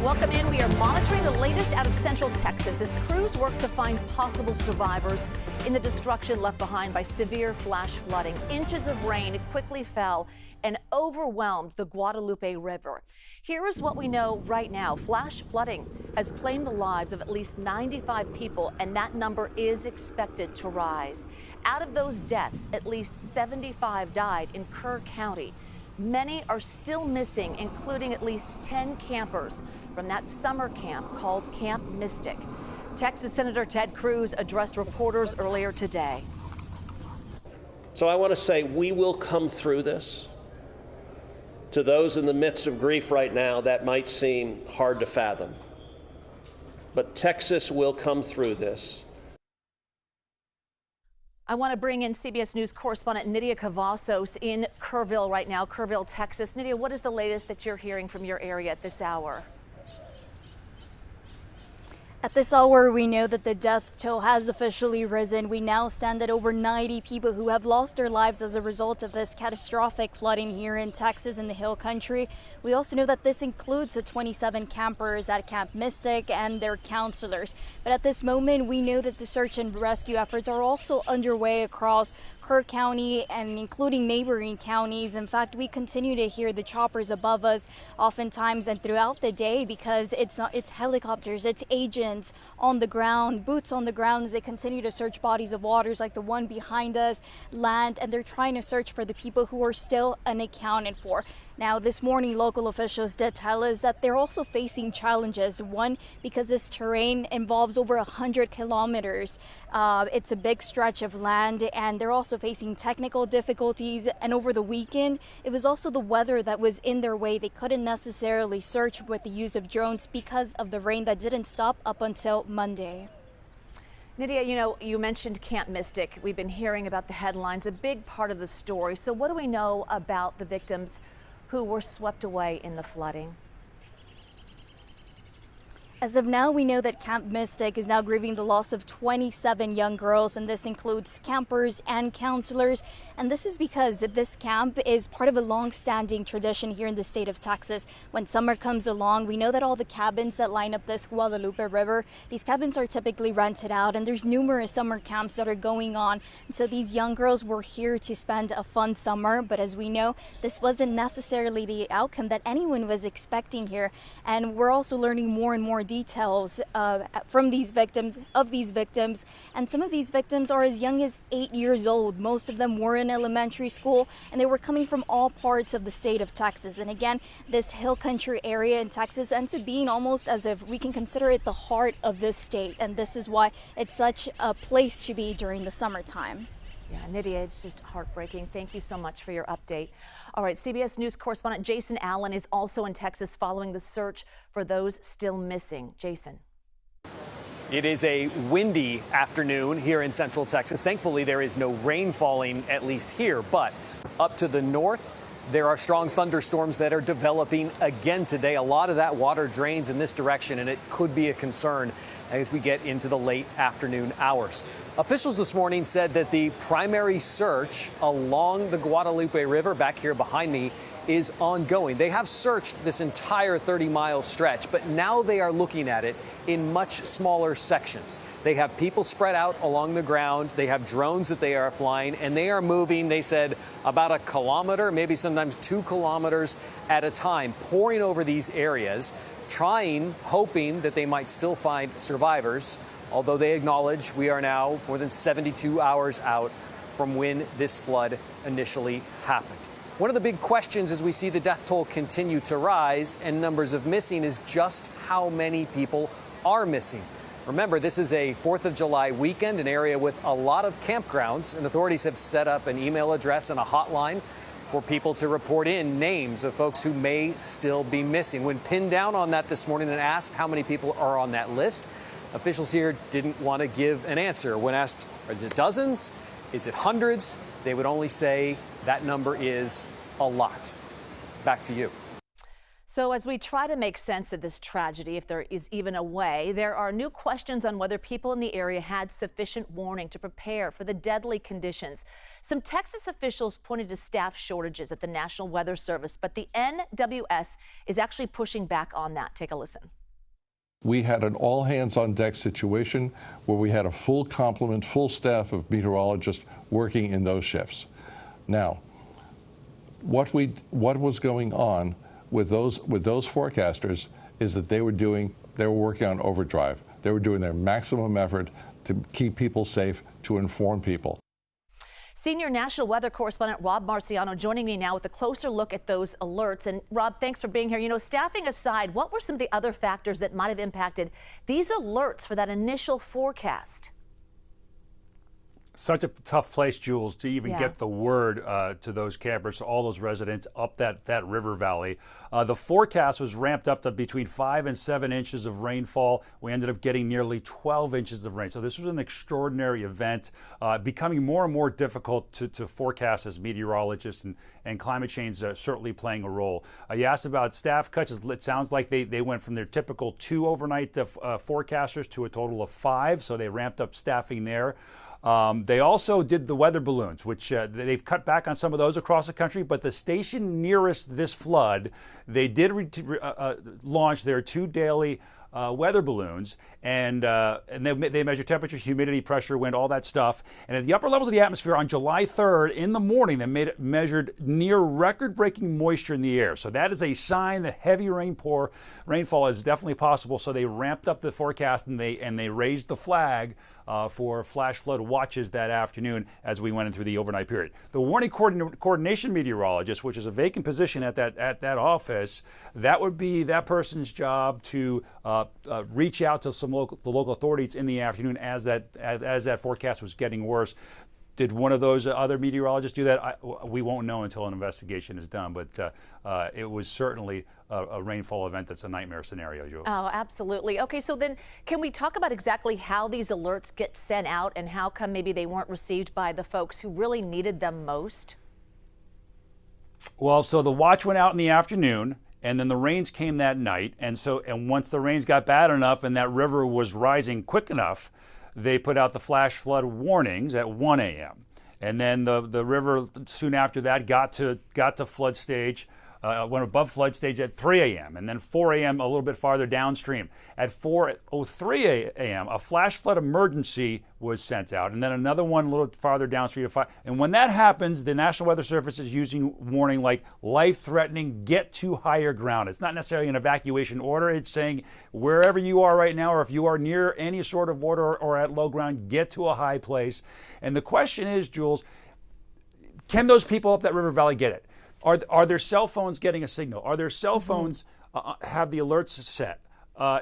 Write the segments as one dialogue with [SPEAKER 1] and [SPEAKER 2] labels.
[SPEAKER 1] Welcome in. We are monitoring the latest out of Central Texas as crews work to find possible survivors in the destruction left behind by severe flash flooding. Inches of rain quickly fell and overwhelmed the Guadalupe River. Here is what we know right now. Flash flooding has claimed the lives of at least 95 people, and that number is expected to rise. Out of those deaths, at least 75 died in Kerr County. Many are still missing, including at least 10 campers from that summer camp called Camp Mystic. Texas Senator Ted Cruz addressed reporters earlier today.
[SPEAKER 2] So I want to say we will come through this. To those in the midst of grief right now, that might seem hard to fathom. But Texas will come through this.
[SPEAKER 1] I want to bring in CBS News correspondent Nidia Cavazos in Kerrville right now, Kerrville, Texas. Nidia, what is the latest that you're hearing from your area at this hour?
[SPEAKER 3] At this hour, we know that the death toll has officially risen. We now stand at over 90 people who have lost their lives as a result of this catastrophic flooding here in Texas in the Hill Country. We also know that this includes the 27 campers at Camp Mystic and their counselors. But at this moment, we know that the search and rescue efforts are also underway across Kerr County and including neighboring counties. In fact, we continue to hear the choppers above us oftentimes and throughout the day because it's helicopters, it's agents on the ground, boots on the ground as they continue to search bodies of waters like the one behind us, land, and they're trying to search for the people who are still unaccounted for. Now, this morning, local officials did tell us that they're also facing challenges. One, because this terrain involves over 100 kilometers. It's a big stretch of land, and they're also facing technical difficulties. And over the weekend, it was also the weather that was in their way. They couldn't necessarily search with the use of drones because of the rain that didn't stop up until Monday.
[SPEAKER 1] Nidia, you mentioned Camp Mystic. We've been hearing about the headlines, a big part of the story. So what do we know about the victims who were swept away in the flooding?
[SPEAKER 3] As of now, we know that Camp Mystic is now grieving the loss of 27 young girls, and this includes campers and counselors. And this is because this camp is part of a long-standing tradition here in the state of Texas. When summer comes along, we know that all the cabins that line up this Guadalupe River, these cabins are typically rented out, and there's numerous summer camps that are going on. And so these young girls were here to spend a fun summer, but as we know, this wasn't necessarily the outcome that anyone was expecting here. And we're also learning more and more details from these victims, and some of these victims are as young as 8 years old. Most of them were in elementary school, and they were coming from all parts of the state of Texas. And again, this hill country area in Texas ends up being almost as if we can consider it the heart of this state, and this is why it's such a place to be during the summertime.
[SPEAKER 1] Yeah, Nidia, it's just heartbreaking. Thank you so much for your update. All right, CBS News correspondent Jason Allen is also in Texas following the search for those still missing. Jason.
[SPEAKER 4] It is a windy afternoon here in Central Texas. Thankfully, there is no rain falling, at least here, but up to the north, there are strong thunderstorms that are developing again today. A lot of that water drains in this direction, and it could be a concern as we get into the late afternoon hours. Officials this morning said that the primary search along the Guadalupe River back here behind me is ongoing. They have searched this entire 30-mile stretch, but now they are looking at it in much smaller sections. They have people spread out along the ground. They have drones that they are flying, and they are moving, they said, about a kilometer, maybe sometimes 2 kilometers at a time, pouring over these areas, hoping that they might still find survivors, although they acknowledge we are now more than 72 hours out from when this flood initially happened. One of the big questions as we see the death toll continue to rise and numbers of missing is just how many people are missing. Remember, this is a 4th of July weekend, an area with a lot of campgrounds, and authorities have set up an email address and a hotline for people to report in names of folks who may still be missing. When pinned down on that this morning and asked how many people are on that list, officials here didn't want to give an answer. When asked, is it dozens? Is it hundreds? They would only say that number is a lot. Back to you.
[SPEAKER 1] So as we try to make sense of this tragedy, if there is even a way, there are new questions on whether people in the area had sufficient warning to prepare for the deadly conditions. Some Texas officials pointed to staff shortages at the National Weather Service, but the NWS is actually pushing back on that. Take a listen.
[SPEAKER 5] We had an all-hands-on-deck situation where we had a full complement, full staff of meteorologists working in those shifts. Now, what was going on with those forecasters is that they were working on overdrive. They were doing their maximum effort to keep people safe, to inform people.
[SPEAKER 1] Senior national weather correspondent Rob Marciano joining me now with a closer look at those alerts. And Rob, thanks for being here. You know, staffing aside, what were some of the other factors that might have impacted these alerts for that initial forecast?
[SPEAKER 6] Such a tough place, Jules, to even get the word to those campers, to all those residents up that river valley. The forecast was ramped up to between 5 and 7 inches of rainfall. We ended up getting nearly 12 inches of rain. So this was an extraordinary event, becoming more and more difficult to forecast as meteorologists, and climate change certainly playing a role. You asked about staff cuts. It sounds like they went from their typical 2 overnight forecasters to a total of 5, so they ramped up staffing there. They also did the weather balloons, which they've cut back on some of those across the country, but the station nearest this flood, they did launch their 2 daily weather balloons, and they measure temperature, humidity, pressure, wind, all that stuff. And at the upper levels of the atmosphere on July 3rd in the morning, they measured near record-breaking moisture in the air. So that is a sign that heavy rainfall is definitely possible. So they ramped up the forecast, and they raised the flag for flash flood watches that afternoon as we went in through the overnight period. The warning coordination meteorologist, which is a vacant position at that office, that would be that person's job to reach out to the local authorities in the afternoon as that forecast was getting worse. Did one of those other meteorologists do that? We won't know until an investigation is done, but it was certainly a rainfall event that's a nightmare scenario, Jules.
[SPEAKER 1] Oh, absolutely. Okay, so then can we talk about exactly how these alerts get sent out and how come maybe they weren't received by the folks who really needed them most?
[SPEAKER 6] Well, so the watch went out in the afternoon, and then the rains came that night, and once the rains got bad enough and that river was rising quick enough, they put out the flash flood warnings at 1 a.m. And then the river soon after that got to flood stage, went above flood stage at 3 a.m. and then 4 a.m. a little bit farther downstream. At 4:03 a.m. a flash flood emergency was sent out, and then another one a little farther downstream at 5. And when that happens, the National Weather Service is using warning like life-threatening, get to higher ground. It's not necessarily an evacuation order. It's saying wherever you are right now, or if you are near any sort of water or at low ground, get to a high place. And the question is, Jules, can those people up that river valley get it? Are their cell phones getting a signal? Are their cell phones have the alerts set?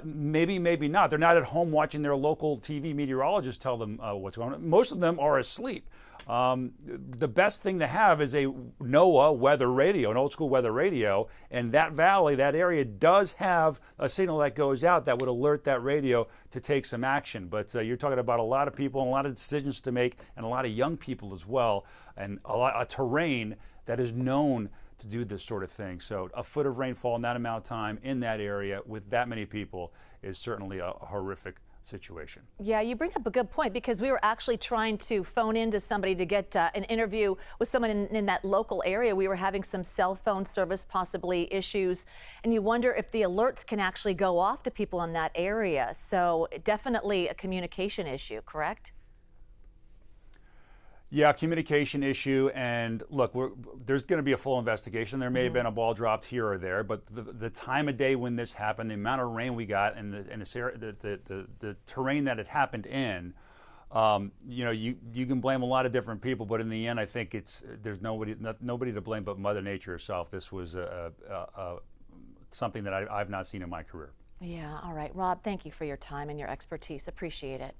[SPEAKER 6] Maybe, maybe not. They're not at home watching their local TV meteorologist tell them what's going on. Most of them are asleep. The best thing to have is a NOAA weather radio, an old school weather radio, and that valley, that area does have a signal that goes out that would alert that radio to take some action. But you're talking about a lot of people and a lot of decisions to make, and a lot of young people as well, and a terrain that is known to do this sort of thing. So a foot of rainfall in that amount of time in that area with that many people is certainly a horrific situation.
[SPEAKER 1] Yeah, you bring up a good point, because we were actually trying to phone into somebody to get an interview with someone in that local area. We were having some cell phone service possibly issues, and you wonder if the alerts can actually go off to people in that area. So definitely a communication issue, correct?
[SPEAKER 6] Yeah, communication issue, and look, there's going to be a full investigation. There may have been a ball dropped here or there, but the time of day when this happened, the amount of rain we got, and the terrain that it happened in, you can blame a lot of different people, but in the end, I think there's nobody to blame but Mother Nature herself. This was something that I've not seen in my career.
[SPEAKER 1] Yeah, all right. Rob, thank you for your time and your expertise. Appreciate it.